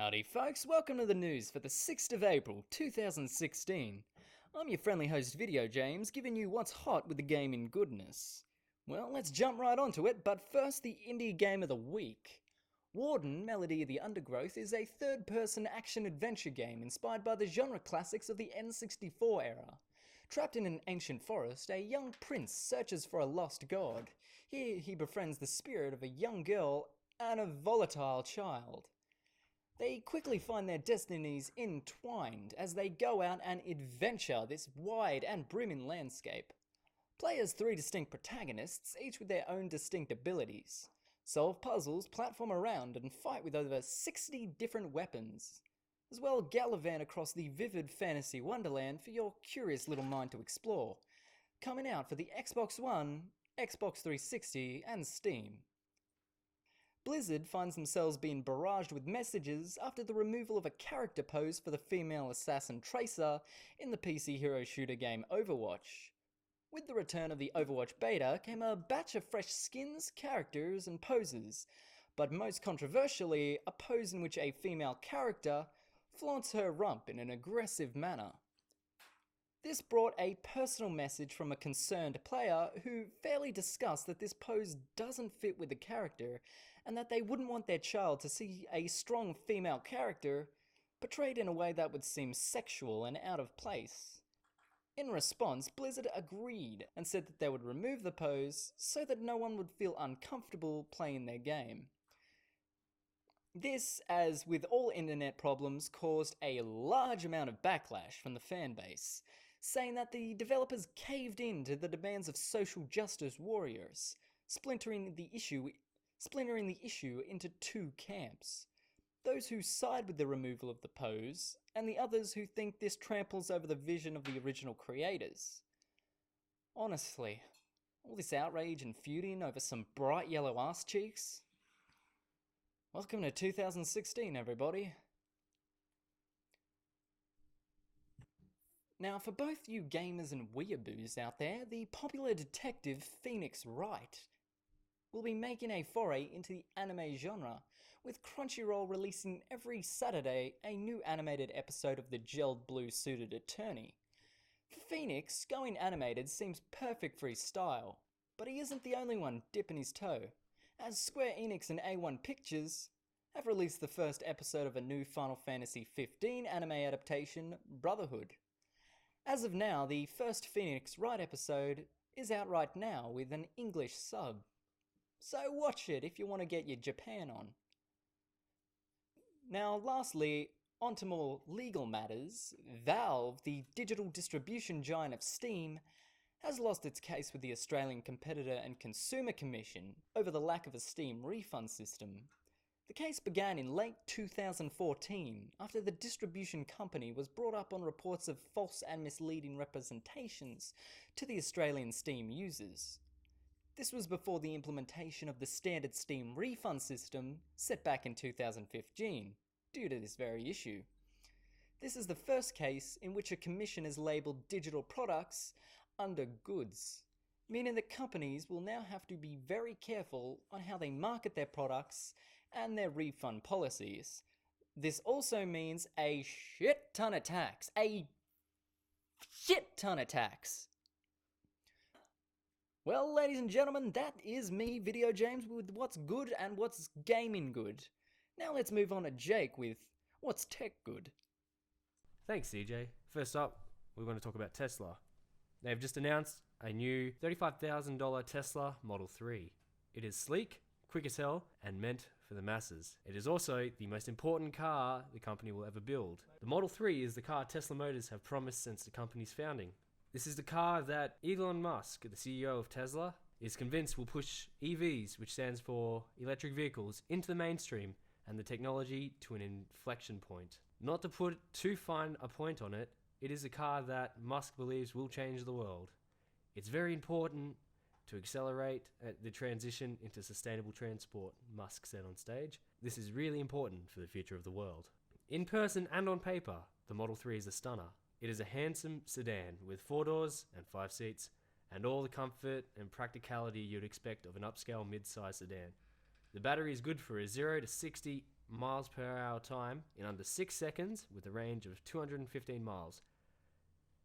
Howdy folks, welcome to the news for the 6th of April 2016. I'm your friendly host Video James, giving you what's hot with the gaming goodness. Well, let's jump right onto it, but first the indie game of the week. Warden Melody of the Undergrowth is a third-person action-adventure game inspired by the genre classics of the N64 era. Trapped in an ancient forest, a young prince searches for a lost god. Here he befriends the spirit of a young girl and a volatile child. They quickly find their destinies entwined as they go out and adventure this wide and brimming landscape. Play as three distinct protagonists, each with their own distinct abilities. Solve puzzles, platform around, and fight with over 60 different weapons. As well, gallivant across the vivid fantasy wonderland for your curious little mind to explore. Coming out for the Xbox One, Xbox 360, and Steam. Blizzard finds themselves being barraged with messages after the removal of a character pose for the female assassin Tracer in the PC hero shooter game Overwatch. With the return of the Overwatch beta came a batch of fresh skins, characters, and poses, but most controversially, a pose in which a female character flaunts her rump in an aggressive manner. This brought a personal message from a concerned player who fairly discussed that this pose doesn't fit with the character and that they wouldn't want their child to see a strong female character portrayed in a way that would seem sexual and out of place. In response, Blizzard agreed and said that they would remove the pose so that no one would feel uncomfortable playing their game. This, as with all internet problems, caused a large amount of backlash from the fanbase, saying that the developers caved in to the demands of social justice warriors, splintering the issue into two camps. Those who side with the removal of the pose, and the others who think this tramples over the vision of the original creators. Honestly, all this outrage and feuding over some bright yellow ass cheeks? Welcome to 2016, everybody. Now, for both you gamers and weeaboos out there, the popular detective Phoenix Wright will be making a foray into the anime genre, with Crunchyroll releasing every Saturday a new animated episode of the gelled blue suited attorney. For Phoenix, going animated seems perfect for his style, but he isn't the only one dipping his toe, as Square Enix and A1 Pictures have released the first episode of a new Final Fantasy XV anime adaptation, Brotherhood. As of now, the first Phoenix Wright episode is out right now with an English sub. So watch it if you want to get your Japan on. Now lastly, on to more legal matters. Valve, the digital distribution giant of Steam, has lost its case with the Australian Competitor and Consumer Commission over the lack of a Steam refund system. The case began in late 2014 after the distribution company was brought up on reports of false and misleading representations to the Australian Steam users. This was before the implementation of the standard Steam refund system set back in 2015, due to this very issue. This is the first case in which a commission has labelled digital products under goods, meaning that companies will now have to be very careful on how they market their products and their refund policies. This also means a shit ton of tax. Well, ladies and gentlemen, that is me, Video James, with what's good and what's gaming good. Now let's move on to Jake with what's tech good. Thanks, CJ. First up, we're going to talk about Tesla. They've just announced a new $35,000 Tesla Model 3. It is sleek, quick as hell, and meant for the masses. It is also the most important car the company will ever build. The Model 3 is the car Tesla Motors have promised since the company's founding. This is the car that Elon Musk, the CEO of Tesla, is convinced will push EVs, which stands for electric vehicles, into the mainstream and the technology to an inflection point. Not to put too fine a point on it, it is a car that Musk believes will change the world. It's very important to accelerate the transition into sustainable transport, Musk said on stage. This is really important for the future of the world. In person and on paper, the Model 3 is a stunner. It is a handsome sedan with 4 doors and 5 seats, and all the comfort and practicality you'd expect of an upscale mid-size sedan. The battery is good for a 0 to 60 miles per hour time in under 6 seconds with a range of 215 miles.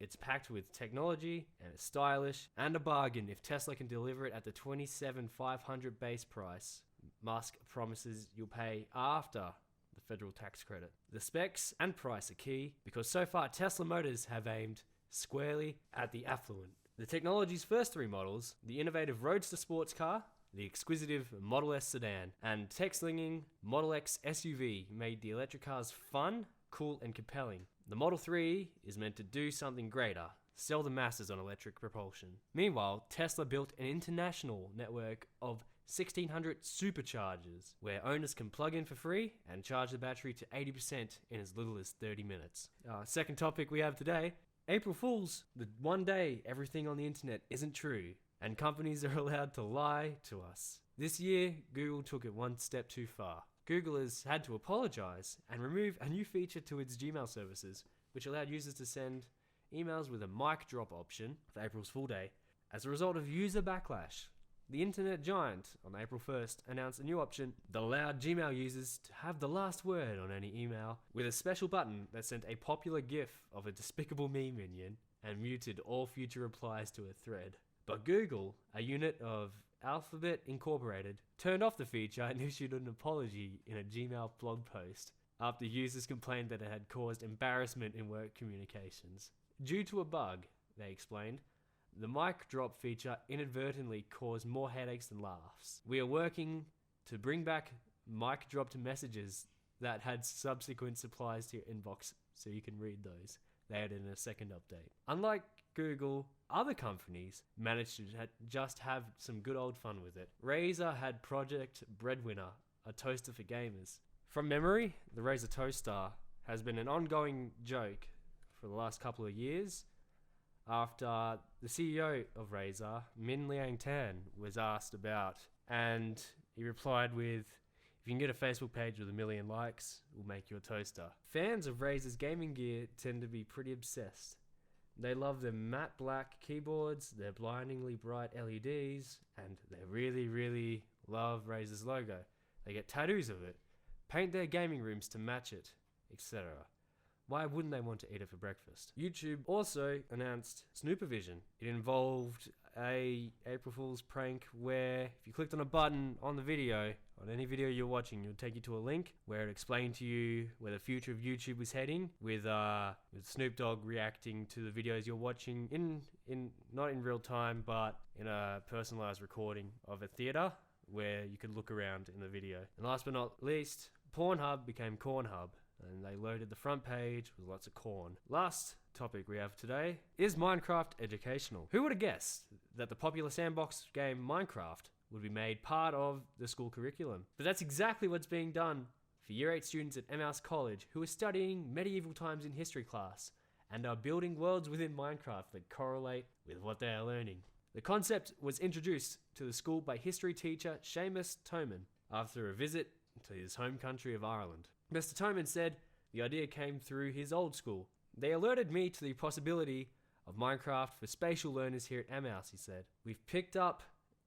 It's packed with technology and it's stylish and a bargain if Tesla can deliver it at the $27,500 base price Musk promises you'll pay after the federal tax credit. The specs and price are key because so far Tesla Motors have aimed squarely at the affluent. The technology's first 3 models, the innovative Roadster sports car, the exquisitive Model S sedan, and tech-slinging Model X SUV made the electric cars fun, cool, and compelling. The Model 3 is meant to do something greater, sell the masses on electric propulsion. Meanwhile, Tesla built an international network of 1,600 superchargers, where owners can plug in for free and charge the battery to 80% in as little as 30 minutes. Second topic we have today, April Fools. The one day everything on the internet isn't true, and companies are allowed to lie to us. This year, Google took it one step too far. Google has had to apologize and remove a new feature to its Gmail services, which allowed users to send emails with a mic drop option for April's Fool Day. As a result of user backlash, the internet giant on April 1st announced a new option that allowed Gmail users to have the last word on any email with a special button that sent a popular GIF of a despicable meme minion and muted all future replies to a thread. But Google, a unit of Alphabet Incorporated, turned off the feature and issued an apology in a Gmail blog post after users complained that it had caused embarrassment in work communications. Due to a bug, they explained, the mic drop feature inadvertently caused more headaches than laughs. We are working to bring back mic dropped messages that had subsequent supplies to your inbox so you can read those. They added in a second update. Unlike Google, other companies managed to just have some good old fun with it. Razer had Project Breadwinner, a toaster for gamers. From memory, the Razer Toaster has been an ongoing joke for the last couple of years after the CEO of Razer, Min Liang Tan, was asked about, and he replied with, if you can get a Facebook page with 1 million likes, we'll make you a toaster. Fans of Razer's gaming gear tend to be pretty obsessed. They love their matte black keyboards, their blindingly bright LEDs, and they really, really love Razer's logo. They get tattoos of it, paint their gaming rooms to match it, etc. Why wouldn't they want to eat it for breakfast? YouTube also announced Snoopervision. It involved a April Fool's prank where if you clicked on a button on the video, on any video you're watching, it would take you to a link where it explained to you where the future of YouTube was heading, with Snoop Dogg reacting to the videos you're watching in not in real time, but in a personalized recording of a theater where you could look around in the video. And last but not least, Pornhub became Cornhub, and they loaded the front page with lots of corn. Last topic we have today is Minecraft educational. Who would have guessed that the popular sandbox game Minecraft would be made part of the school curriculum? But that's exactly what's being done for Year 8 students at Emmaus College who are studying medieval times in history class and are building worlds within Minecraft that correlate with what they are learning. The concept was introduced to the school by history teacher Seamus Toman after a visit to his home country of Ireland. Mr. Toman said the idea came through his old school. They alerted me to the possibility of Minecraft for spatial learners here at Emmaus, he said. We've picked up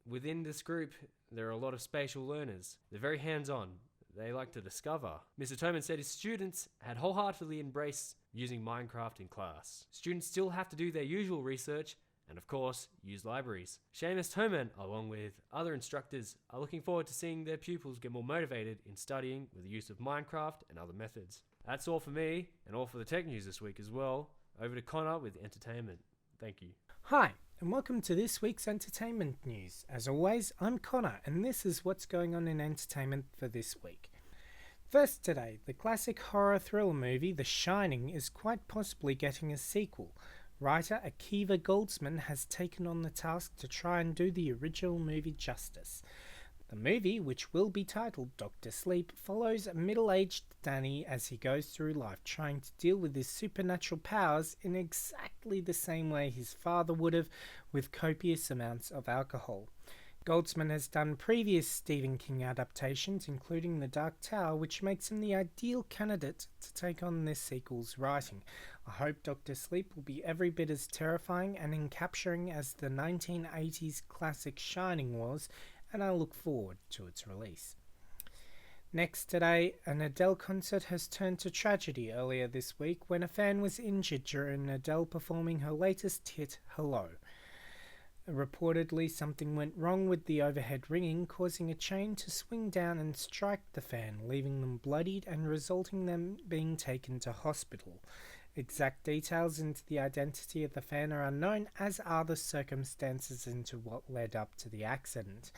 within this group, there are a lot of spatial learners. They're very hands-on. They like to discover. Mr. Toman said his students had wholeheartedly embraced using Minecraft in class. Students still have to do their usual research and, of course, use libraries. Seamus Toman, along with other instructors, are looking forward to seeing their pupils get more motivated in studying with the use of Minecraft and other methods. That's all for me, and all for the tech news this week as well. Over to Connor with entertainment. Thank you. Hi, and welcome to this week's entertainment news. As always, I'm Connor, and this is what's going on in entertainment for this week. First today, the classic horror thriller movie The Shining is quite possibly getting a sequel. Writer Akiva Goldsman has taken on the task to try and do the original movie justice. The movie, which will be titled Dr. Sleep, follows a middle-aged Danny as he goes through life trying to deal with his supernatural powers in exactly the same way his father would have, with copious amounts of alcohol. Goldsman has done previous Stephen King adaptations, including The Dark Tower, which makes him the ideal candidate to take on this sequel's writing. I hope Dr. Sleep will be every bit as terrifying and encapturing as the 1980s classic Shining was, and I look forward to its release. Next today, an Adele concert has turned to tragedy earlier this week when a fan was injured during Adele performing her latest hit, Hello. Reportedly, something went wrong with the overhead ringing, causing a chain to swing down and strike the fan, leaving them bloodied and resulting them being taken to hospital. Exact details into the identity of the fan are unknown, as are the circumstances into what led up to the accident.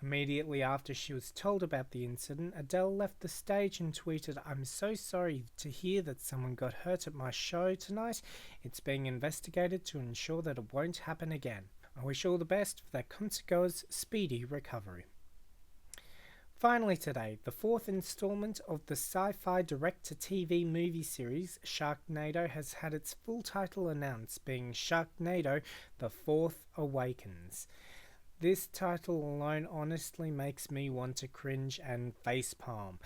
Immediately after she was told about the incident, Adele left the stage and tweeted, "I'm so sorry to hear that someone got hurt at my show tonight. It's being investigated to ensure that it won't happen again. I wish all the best for their concertgoers' speedy recovery." Finally today, the fourth installment of the sci-fi direct-to-TV movie series Sharknado has had its full title announced, being Sharknado: The Fourth Awakens. This title alone honestly makes me want to cringe and facepalm.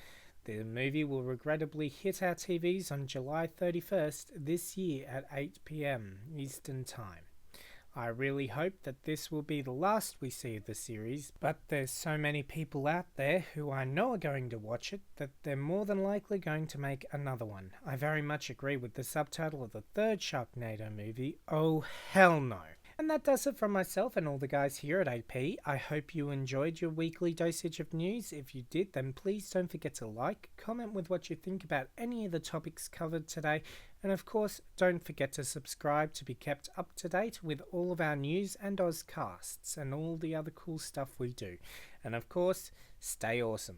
The movie will regrettably hit our TVs on July 31st this year at 8 p.m. Eastern Time. I really hope that this will be the last we see of the series, but there's so many people out there who I know are going to watch it that they're more than likely going to make another one. I very much agree with the subtitle of the third Sharknado movie, Oh Hell No. And that does it from myself and all the guys here at AP. I hope you enjoyed your weekly dosage of news. If you did, then please don't forget to like, comment with what you think about any of the topics covered today, and of course, don't forget to subscribe to be kept up to date with all of our news and Ozcasts and all the other cool stuff we do. And of course, stay awesome.